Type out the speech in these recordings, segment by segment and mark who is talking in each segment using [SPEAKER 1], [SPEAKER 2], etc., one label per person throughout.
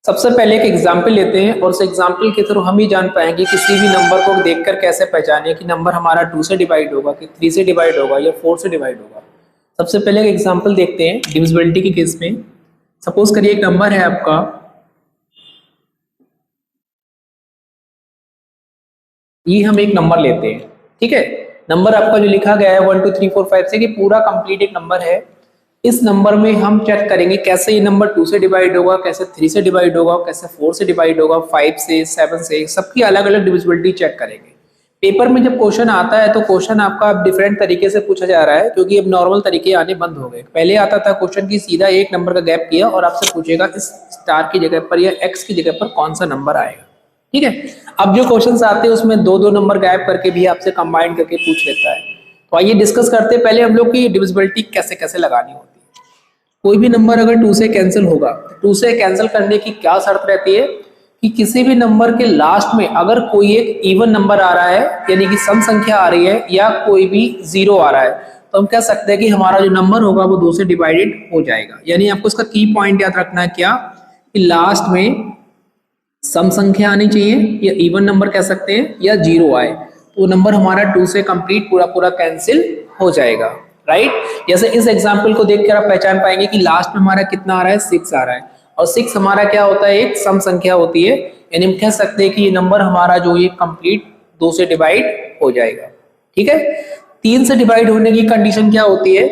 [SPEAKER 1] सबसे पहले एक एग्जाम्पल लेते हैं और उस एग्जाम्पल के थ्रू हम ही जान पाएंगे किसी भी नंबर को देखकर कैसे पहचाने कि नंबर हमारा 2 से डिवाइड होगा कि 3 से डिवाइड होगा या 4 से डिवाइड होगा। सबसे पहले एक एग्जाम्पल देखते हैं डिविजिबिलिटी के केस में। सपोज करिए एक नंबर है आपका, ये हम एक नंबर लेते हैं, ठीक है। नंबर आपका जो लिखा गया है 1 2 3 4 5 6 ये पूरा कंप्लीट एक नंबर है। इस नंबर में हम चेक करेंगे कैसे ये नंबर 2 से डिवाइड होगा, कैसे 3 से डिवाइड होगा, कैसे 4 से डिवाइड होगा, 5 से, 7 से, सबकी अलग अलग डिविजिबिलिटी चेक करेंगे। पेपर में जब क्वेश्चन आता है तो क्वेश्चन आपका डिफरेंट तरीके से पूछा जा रहा है क्योंकि अब नॉर्मल तरीके आने बंद हो गए। पहले आता था क्वेश्चन की सीधा एक नंबर का गैप किया और आपसे पूछेगा इस स्टार की जगह पर या एक्स की जगह पर कौन सा नंबर आएगा, ठीक है। अब जो क्वेश्चंस आते हैं उसमें दो दो नंबर गायब करके भी आपसे कंबाइन करके पूछ लेता है। तो आइए डिस्कस करते हैं पहले हम लोग की डिविजिबिलिटी कैसे कैसे लगानी होती है। कोई भी नंबर अगर 2 से कैंसिल होगा, 2 से कैंसिल करने की क्या शर्त रहती है कि किसी भी नंबर के लास्ट में अगर कोई एक इवन नंबर आ रहा है यानी कि सम संख्या आ रही है या कोई भी जीरो आ रहा है तो हम कह सकते हैं कि हमारा जो नंबर होगा वो 2 से डिवाइडेड हो जाएगा। यानी आपको इसका की पॉइंट याद रखना है क्या कि लास्ट में सम संख्या आनी चाहिए या इवन नंबर कह सकते हैं या जीरो आए तो नंबर हमारा 2 से कंप्लीट पूरा पूरा कैंसिल हो जाएगा, राइट। जैसे इस एग्जांपल को देखकर आप पहचान पाएंगे कि लास्ट में हमारा कितना आ रहा है, 6 आ रहा है और 6 हमारा क्या होता है, एक सम संख्या होती है। यानी हम कह सकते हैं कि ये नंबर हमारा जो ये कंप्लीट 2 से डिवाइड हो जाएगा, ठीक है। 3 से डिवाइड होने की कंडीशन क्या होती है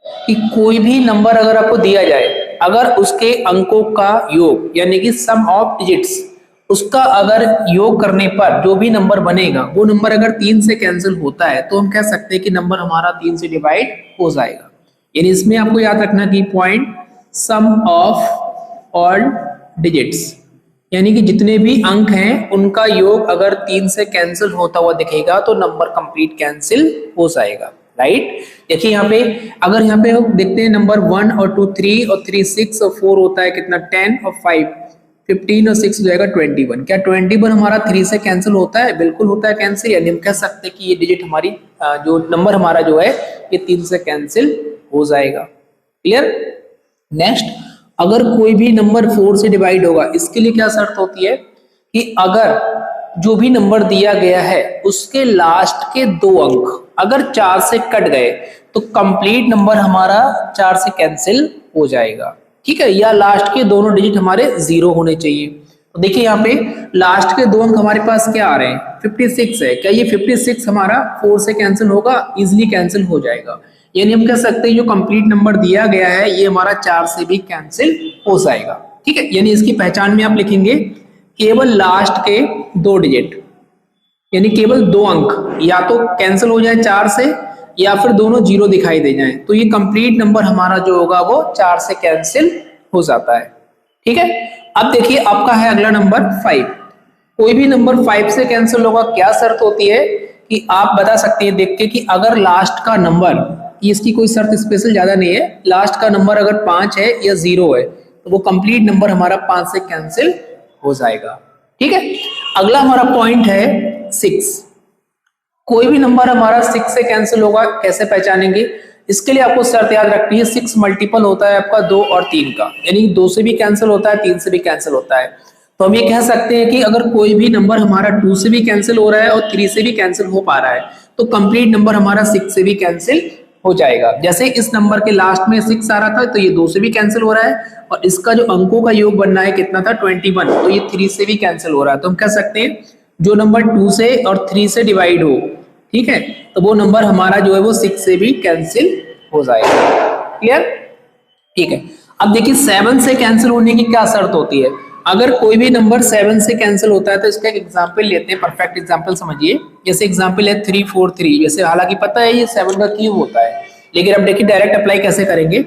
[SPEAKER 1] कि कोई भी नंबर अगर आपको दिया जाए, अगर उसके अंकों का योग यानी कि सम ऑफ डिजिट्स उसका अगर योग करने पर जो भी नंबर बनेगा वो नंबर अगर 3 से कैंसिल होता है तो हम कह सकते हैं कि नंबर हमारा 3 से डिवाइड हो जाएगा। यानी इसमें आपको याद रखना कि point sum of all digits यानी कि जितने भी अंक हैं उनका योग अगर 3 से कैंसिल होता हुआ दिखेगा तो नंबर कंप्लीट कैंसिल हो जाएगा, राइट। देखिए यहाँ पे अगर यहाँ पे हम देखते हैं नंबर 1 और 2 3 और 3 6 और 4 होता है कितना 10 और 5 15 और 6 हो जाएगा 21। क्या 21 हमारा 3 से कैंसिल होता है? बिल्कुल होता है कैंसिल। यानी हम कह सकते हैं कि ये डिजिट हमारी जो नंबर हमारा जो है ये 3 से कैंसिल हो जाएगा, क्लियर। नेक्स्ट, अगर कोई भी नंबर 4 से डिवाइड होगा इसके लिए क्या शर्त होती है कि अगर जो भी नंबर दिया गया है उसके लास्ट के 2 अंक अगर 4 से कट गए तो कंप्लीट नंबर हमारा 4 से कैंसिल हो जाएगा, ठीक है। या लास्ट के दोनों डिजिट हमारे 0 होने चाहिए। तो देखिए यहाँ पे लास्ट के 2 अंक हमारे पास क्या आ रहे हैं, 56 है। क्या ये 56 हमारा 4 से कैंसिल होगा? इजिली कैंसिल हो जाएगा। यानी हम कह सकते हैं जो कंप्लीट नंबर दिया गया है ये हमारा 4 से भी कैंसिल हो जाएगा, ठीक है। यानी इसकी पहचान में आप लिखेंगे केवल लास्ट के 2 डिजिट यानी केवल 2 अंक या तो कैंसिल हो जाए 4 से या फिर दोनों 0 दिखाई दे जाएं तो ये कंप्लीट नंबर हमारा जो होगा वो 4 से कैंसिल हो जाता है, ठीक है। अब देखिए आपका है अगला नंबर 5। कोई भी नंबर 5 से कैंसिल होगा, क्या शर्त होती है कि आप बता सकते हैं देख के कि अगर लास्ट का नंबर, इसकी कोई शर्त स्पेशल ज्यादा नहीं है, लास्ट का नंबर अगर 5 है या 0 है तो वो कंप्लीट नंबर हमारा 5 से कैंसिल हो जाएगा, ठीक है। अगला हमारा पॉइंट है 6। कोई भी नंबर हमारा 6 से कैंसिल होगा, कैसे पहचानेंगे? इसके लिए आपको शर्त याद रखनी है 6 मल्टीपल होता है आपका 2 और 3 का, यानी 2 से भी कैंसिल होता है 3 से भी कैंसिल होता है। तो हम ये कह सकते हैं कि अगर कोई भी नंबर हमारा 2 से भी कैंसिल हो रहा है और 3 से भी कैंसिल हो पा रहा है तो कंप्लीट नंबर हमारा 6 से भी कैंसिल हो जाएगा। जैसे इस नंबर के लास्ट में 6 आ रहा था तो ये 2 से भी कैंसिल हो रहा है और इसका जो अंकों का योग बनना है कितना था 21 तो ये 3 से भी कैंसिल हो रहा है। तो हम कह सकते हैं जो नंबर 2 से और 3 से डिवाइड हो, ठीक है, तो वो नंबर हमारा जो है वो 6 से भी कैंसिल हो जाएगा, क्लियर, ठीक है। अब देखिए 7 से कैंसिल होने की क्या शर्त होती है? अगर कोई भी नंबर 7 से कैंसिल होता है तो इसका एक एग्जांपल लेते हैं, परफेक्ट एग्जांपल समझिए। जैसे एग्जांपल है 3 4 3, वैसे हालांकि पता है ये 7 का क्यूब होता है लेकिन अब देखिए डायरेक्ट अप्लाई कैसे करेंगे।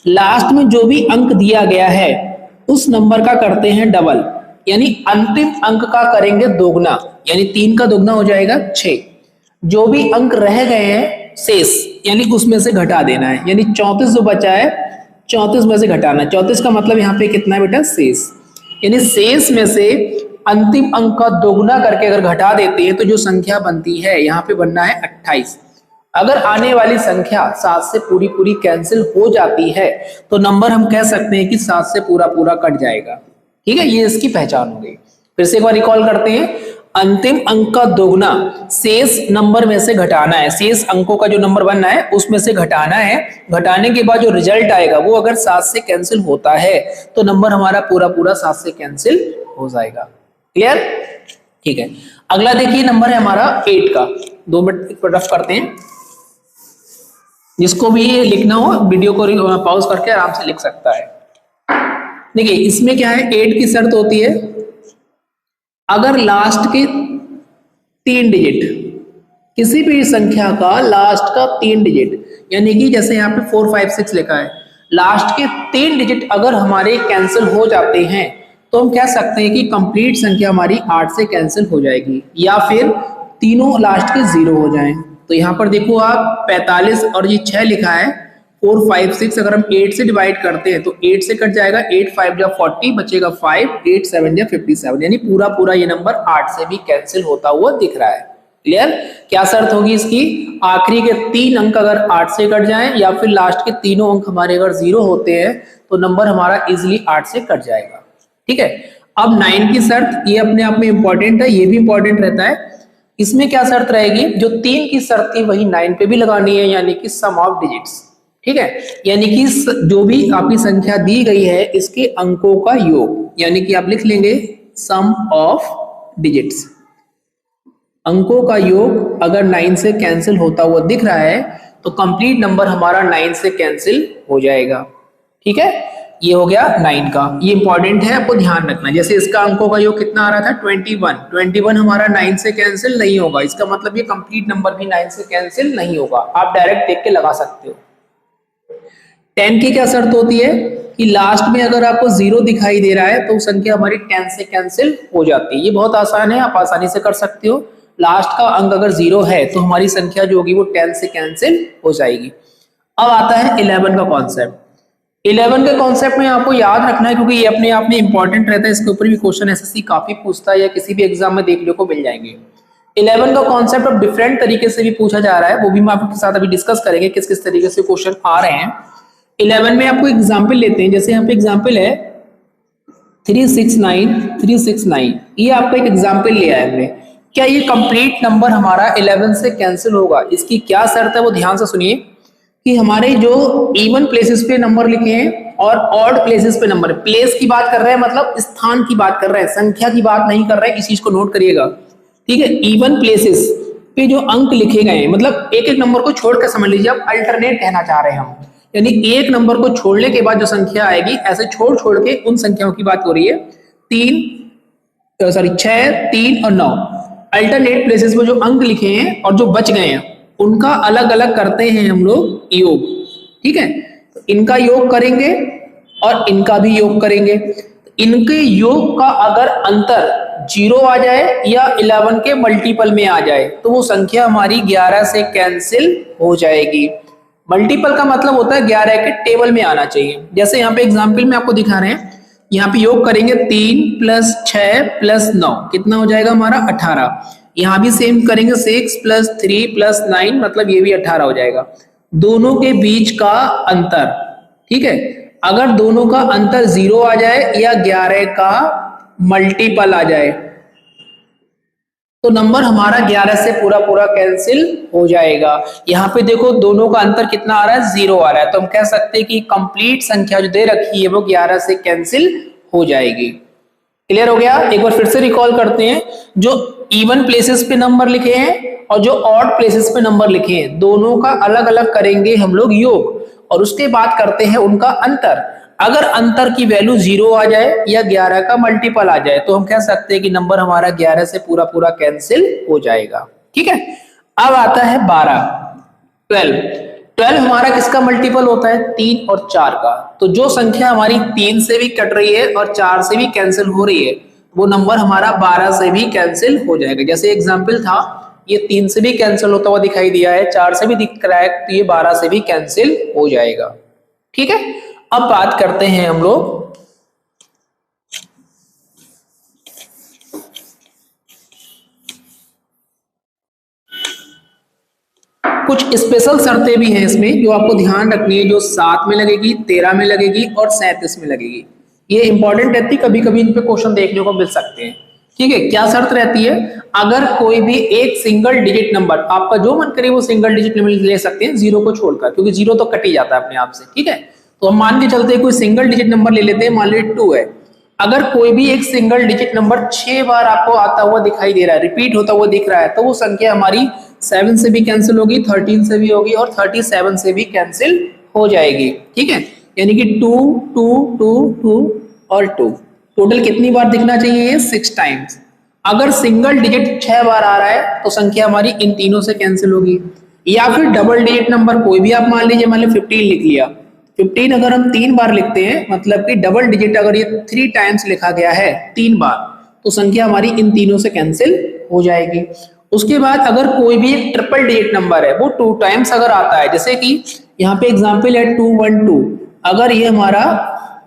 [SPEAKER 1] लास्ट में जो भी अंक दिया गया है उस नंबर का करते हैं डबल, यानी अंतिम अंक का करेंगे दोगुना, यानी 3 का दोगुना हो जाएगा 6। जो भी अंक रह गए हैं शेष यानी उसमें से घटा देना है, यानी 34 जो बचा है 34 में से घटाना है। 34 का मतलब यहाँ पे कितना है बेटा, शेष। यानी शेष में से अंतिम अंक का दोगुना करके अगर घटा देते हैं तो जो संख्या बनती है यहाँ पे बनना है 28। अगर आने वाली संख्या 7 से पूरी पूरी कैंसिल हो जाती है तो नंबर हम कह सकते हैं कि 7 से पूरा पूरा कट जाएगा, ठीक है, ये इसकी पहचान हो गई। फिर से एक बार रिकॉल करते हैं, अंतिम अंक का दोगुना शेष नंबर में से घटाना है, शेष अंकों का जो नंबर बनना है उसमें से घटाना है। घटाने के बाद जो रिजल्ट आएगा वो अगर 7 से कैंसिल होता है तो नंबर हमारा पूरा पूरा 7 से कैंसिल हो जाएगा। क्लियर? ठीक है, अगला देखिए नंबर है हमारा 8 का। 2 मिनट रफ करते हैं, जिसको भी लिखना हो वीडियो को पॉज करके आराम से लिख सकता है। देखिए इसमें क्या है, 8 की शर्त होती है अगर लास्ट के 3 डिजिट, किसी भी संख्या का लास्ट का 3 डिजिट, यानी कि जैसे यहाँ पे 4 5 6 लिखा है, लास्ट के 3 डिजिट अगर हमारे कैंसिल हो जाते हैं तो हम कह सकते हैं कि कंप्लीट संख्या हमारी 8 से कैंसिल हो जाएगी, या फिर तीनों लास्ट के 0 हो जाएं। तो यहाँ पर देखो आप 45 और ये 6 लिखा है, 4 5 6 अगर हम 8 से डिवाइड करते हैं तो 8 से कट जाएगा, 8 5 जा 40 बचेगा 5, 8 7 जा 57, यानी पूरा पूरा ये नंबर 8 से भी कैंसिल होता हुआ दिख रहा है। क्लियर? क्या शर्त होगी इसकी, आखिरी के 3 अंक अगर 8 से कट जाएं या फिर लास्ट के तीनों अंक हमारे अगर 0 होते हैं तो नंबर हमारा इजिली 8 से कट जाएगा। ठीक है, अब 9 की शर्त, ये अपने आप में इंपॉर्टेंट है, ये भी इंपॉर्टेंट रहता है। इसमें क्या शर्त रहेगी, जो 3 की शर्त थी वही 9 पे भी लगानी है, यानी कि सम ऑफ डिजिट्स। ठीक है, यानी कि जो भी आपकी संख्या दी गई है इसके अंकों का योग, यानी कि आप लिख लेंगे सम ऑफ डिजिट्स। अंकों का योग अगर 9 से कैंसिल होता हुआ दिख रहा है तो कंप्लीट नंबर हमारा 9 से कैंसिल हो जाएगा। ठीक है, ये हो गया 9 का, ये इंपॉर्टेंट है, आपको ध्यान रखना। जैसे इसका अंकों का योग कितना आ रहा था 21 हमारा 9 से कैंसिल नहीं होगा, इसका मतलब ये कंप्लीट नंबर भी 9 से कैंसिल नहीं होगा, आप डायरेक्ट देख के लगा सकते हो। 10 की क्या शर्त होती है कि लास्ट में अगर आपको 0 दिखाई दे रहा है तो संख्या हमारी 10 से कैंसिल हो जाती है। ये बहुत आसान है, आप आसानी से कर सकते हो। लास्ट का अंक अगर 0 है तो हमारी संख्या जो होगी वो 10 से कैंसिल हो जाएगी। अब आता है 11 का कॉन्सेप्ट। 11 के कॉन्सेप्ट में आपको याद रखना है क्योंकि ये अपने आप में इंपॉर्टेंट रहता है, इसके ऊपर भी क्वेश्चन एसएससी काफी पूछता है या किसी भी एग्जाम में देखने को मिल जाएंगे। 11 का कॉन्सेप्ट अब डिफरेंट तरीके से भी पूछा जा रहा है, वो भी मैं आपके साथ अभी डिस्कस करेंगे किस किस तरीके से क्वेश्चन आ रहे हैं। 11 में आपको एग्जाम्पल लेते हैं, जैसे यहाँ पे एग्जाम्पल है 369, ये आपका एक एग्जाम्पल लिया है हमने। क्या ये कंप्लीट नंबर हमारा 11 से कैंसिल होगा? इसकी क्या शर्त है वो ध्यान से सुनिए कि हमारे जो इवन प्लेसेस पे नंबर लिखे हैं और ऑड प्लेसेस पे नंबर, प्लेस की बात कर रहे हैं मतलब स्थान की बात कर रहे हैं, संख्या की बात नहीं कर रहे हैं, इस चीज को नोट करिएगा। ठीक है, इवन प्लेसेस पे जो अंक लिखे गए हैं, मतलब एक एक नंबर को छोड़ कर समझ लीजिए, आप अल्टरनेट कहना चाह रहे हैं हम, यानी एक नंबर को छोड़ने के बाद जो संख्या आएगी, ऐसे छोड़ छोड़ के उन संख्याओं की बात हो रही है। 6, 3 और 9 अल्टरनेट प्लेसेस में जो अंक लिखे हैं और जो बच गए हैं उनका अलग अलग करते हैं हम लोग योग। ठीक है, तो इनका योग करेंगे और इनका भी योग करेंगे। इनके योग का अगर अंतर 0 आ जाए या 11 के मल्टीपल में आ जाए तो वो संख्या हमारी 11 से कैंसिल हो जाएगी। मल्टीपल का मतलब होता है 11 के टेबल में आना चाहिए। जैसे यहाँ पे एग्जाम्पल में आपको दिखा रहे हैं, यहाँ पे योग करेंगे 3 + 6 + 9 कितना हो जाएगा हमारा 18। यहाँ भी सेम करेंगे 6 + 3 + 9 मतलब ये भी 18 हो जाएगा। दोनों के बीच का अंतर, ठीक है, अगर दोनों का अंतर 0 आ जाए या 11 का मल्टीपल आ जाए तो नंबर हमारा 11 से पूरा पूरा कैंसिल हो जाएगा। यहाँ पे देखो दोनों का अंतर कितना आ रहा है 0 आ रहा है, तो हम कह सकते हैं कि कंप्लीट संख्या जो दे रखी है वो 11 से कैंसिल हो जाएगी। क्लियर हो गया? एक बार फिर से रिकॉल करते हैं, जो इवन प्लेसेस पे नंबर लिखे हैं और जो ऑड प्लेसेस पे नंबर लिखे हैं दोनों का अलग अलग करेंगे हम लोग योग और उसके बाद करते हैं उनका अंतर। अगर अंतर की वैल्यू 0 आ जाए या 11 का मल्टीपल आ जाए तो हम कह सकते हैं कि नंबर हमारा 11 से पूरा पूरा कैंसिल हो जाएगा। ठीक है, अब आता है 12 हमारा किसका मल्टीपल होता है? 3 और 4 का। तो जो संख्या हमारी 3 से भी कट रही है और 4 से भी कैंसिल हो रही है वो नंबर हमारा 12 से भी कैंसिल हो जाएगा। जैसे एग्जाम्पल था, ये 3 से भी कैंसिल होता हुआ दिखाई दिया है, 4 से भी दिख रहा है, तो ये 12 से भी कैंसिल हो जाएगा। ठीक है, अब बात करते हैं हम लोग कुछ स्पेशल शर्तें भी हैं इसमें जो आपको ध्यान रखनी है, जो 7 में लगेगी, 13 में लगेगी और 37 में लगेगी। ये इंपॉर्टेंट रहती है, कभी कभी इन पे क्वेश्चन देखने को मिल सकते हैं। ठीक है, क्या शर्त रहती है, अगर कोई भी एक सिंगल डिजिट नंबर, आपका जो मन करे वो सिंगल डिजिट नंबर ले सकते हैं जीरो को छोड़कर, क्योंकि जीरो तो कट ही जाता है अपने आप से। ठीक है, तो हम मान के चलते हैं कोई सिंगल डिजिट नंबर ले लेते हैं, मान लीजिए 2 है। अगर कोई भी एक सिंगल डिजिट नंबर 6 बार आपको आता हुआ दिखाई दे रहा है, रिपीट होता हुआ दिख रहा है, तो वो संख्या हमारी 7 से भी कैंसिल होगी, 13 से भी होगी और 37 से भी कैंसिल हो जाएगी। ठीक है, यानी कि 2 2 2 2 और 2, टोटल कितनी बार दिखना चाहिए, 6 टाइम्स। अगर सिंगल डिजिट 6 बार आ रहा है तो संख्या हमारी इन तीनों से कैंसिल होगी। या फिर डबल डिजिट नंबर कोई भी आप मान लीजिए, मान लो 15 लिख लिया, 15 अगर हम 3 बार लिखते हैं, मतलब कि डबल डिजिट अगर ये 3 टाइम्स लिखा गया है 3 बार, तो संख्या हमारी इन तीनों से कैंसिल हो जाएगी। उसके बाद अगर कोई भी एक ट्रिपल डिजिट नंबर है, वो 2 टाइम्स अगर आता है, जैसे कि यहाँ पे एग्जांपल है 212, अगर ये हमारा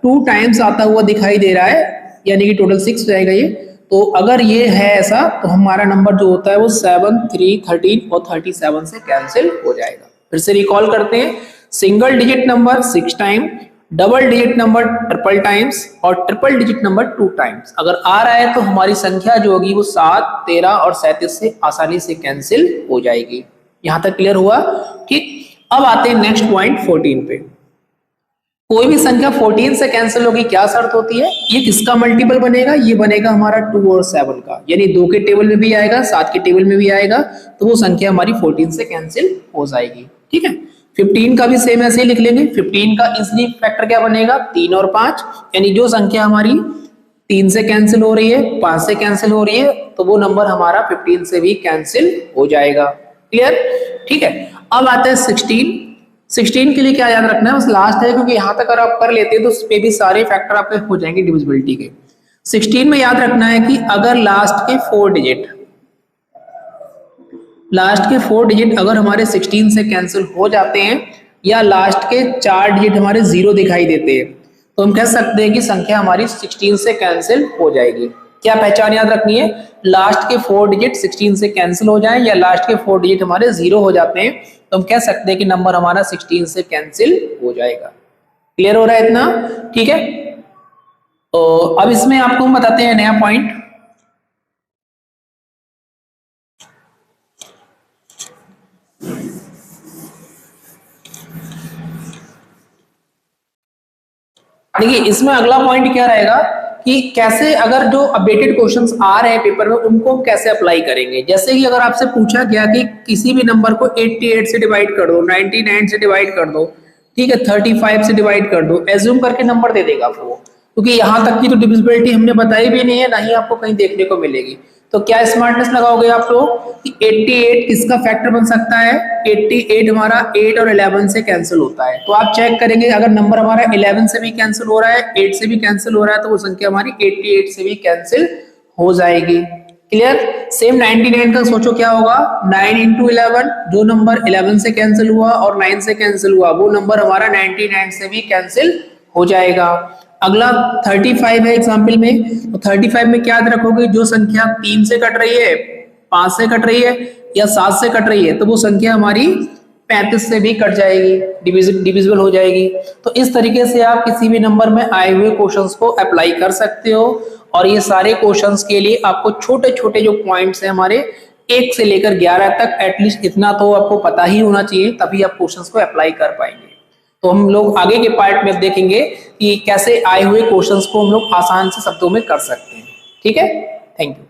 [SPEAKER 1] 2 टाइम्स आता हुआ दिखाई दे रहा है, यानी कि टोटल 6 जाएगा ये, तो अगर ये है ऐसा, तो हमारा नंबर जो होता है वो 7 3 13 और 37 से कैंसिल हो जाएगा। फिर से रिकॉल करते हैं, single digit number 6 time, double digit number triple times और ट्रिपल डिजिट नंबर 2 टाइम्स अगर आ रहा है, तो हमारी संख्या जो होगी वो 7 13 और 37 से आसानी से कैंसिल हो जाएगी। यहां तक क्लियर हुआ? ठीक, अब आते हैं नेक्स्ट पॉइंट 14 पे। कोई भी संख्या 14 से कैंसिल होगी, क्या शर्त होती है, ये किसका मल्टीपल बनेगा, ये बनेगा हमारा 2 और 7 का, यानी 2 के टेबल में भी आएगा, 7 के टेबल में भी आएगा, तो वो संख्या हमारी 14 से कैंसिल हो जाएगी। ठीक है, 15 का भी सेम ऐसे ही लिख लेंगे। 15 का इजली फैक्टर क्या बनेगा, 3 और 5, यानी जो संख्या हमारी 3 से कैंसिल हो रही है, 5 से कैंसिल हो रही है, तो वो नंबर हमारा 15 से भी कैंसिल हो जाएगा। क्लियर? ठीक है, अब आता है 16 के लिए क्या याद रखना है, बस लास्ट है, क्योंकि यहां तक अगर आप कर लेते हैं तो उस पे भी सारे फैक्टर आपके हो जाएंगे डिविजिबिलिटी के। 16 में याद रखना है कि अगर लास्ट के 4 डिजिट अगर हमारे 16 से कैंसिल हो जाते हैं, या लास्ट के 4 डिजिट हमारे 0 दिखाई देते हैं, तो हम कह सकते हैं कि संख्या हमारी 16 से कैंसिल हो जाएगी। क्या पहचान याद रखनी है, लास्ट के 4 डिजिट 16 से कैंसिल हो जाएं, या लास्ट के 4 डिजिट हमारे 0 हो जाते हैं, तो हम कह सकते हैं कि नंबर हमारा 16 से कैंसिल हो जाएगा। क्लियर हो रहा है इतना? ठीक है, तो अब इसमें आपको हम बताते हैं नया पॉइंट। देखिए, इसमें अगला पॉइंट क्या रहेगा कि कैसे अगर जो अपडेटेड क्वेश्चंस आ रहे हैं पेपर में, उनको हम कैसे अप्लाई करेंगे। जैसे कि अगर आपसे पूछा गया कि किसी भी नंबर को 88 से डिवाइड कर दो, 99 से डिवाइड कर दो, ठीक है, 35 से डिवाइड कर दो, एज्यूम करके नंबर दे देगा आपको, क्योंकि यहाँ तक की तो डिविजिबिलिटी हमने बताई भी नहीं है, ना ही आपको कहीं देखने को मिलेगी। तो क्या स्मार्टनेस लगाओगे आप लोग कि 88 किसका फैक्टर बन सकता है, 88 हमारा 8 और 11 से कैंसिल होता है। तो आप चेक करेंगे, अगर नंबर हमारा 11 से भी कैंसिल हो रहा है, 8 से भी कैंसिल हो रहा है, तो वो संख्या हमारी 88 से भी कैंसिल हो जाएगी। क्लियर? सेम 99 का सोचो क्या होगा, 9 इंटू 11, जो नंबर 11 से कैंसिल हुआ और 9 से कैंसिल हुआ, वो नंबर हमारा 99 से भी कैंसिल हो जाएगा। अगला 35 है एग्जाम्पल में, तो 35 में क्या याद रखोगे, जो संख्या 3 से कट रही है, 5 से कट रही है या 7 से कट रही है, तो वो संख्या हमारी 35 से भी कट जाएगी, डिविजिबल हो जाएगी। तो इस तरीके से आप किसी भी नंबर में आए हुए क्वेश्चंस को अप्लाई कर सकते हो। और ये सारे क्वेश्चंस के लिए आपको छोटे छोटे जो पॉइंट्स हैं हमारे 1 से लेकर 11 तक, एटलीस्ट इतना तो आपको पता ही होना चाहिए, तभी आप क्वेश्चंस को अप्लाई कर पाएंगे। तो हम लोग आगे के पार्ट में देखेंगे कि कैसे आए हुए क्वेश्चंस को हम लोग आसान से शब्दों में कर सकते हैं। ठीक है, थैंक यू।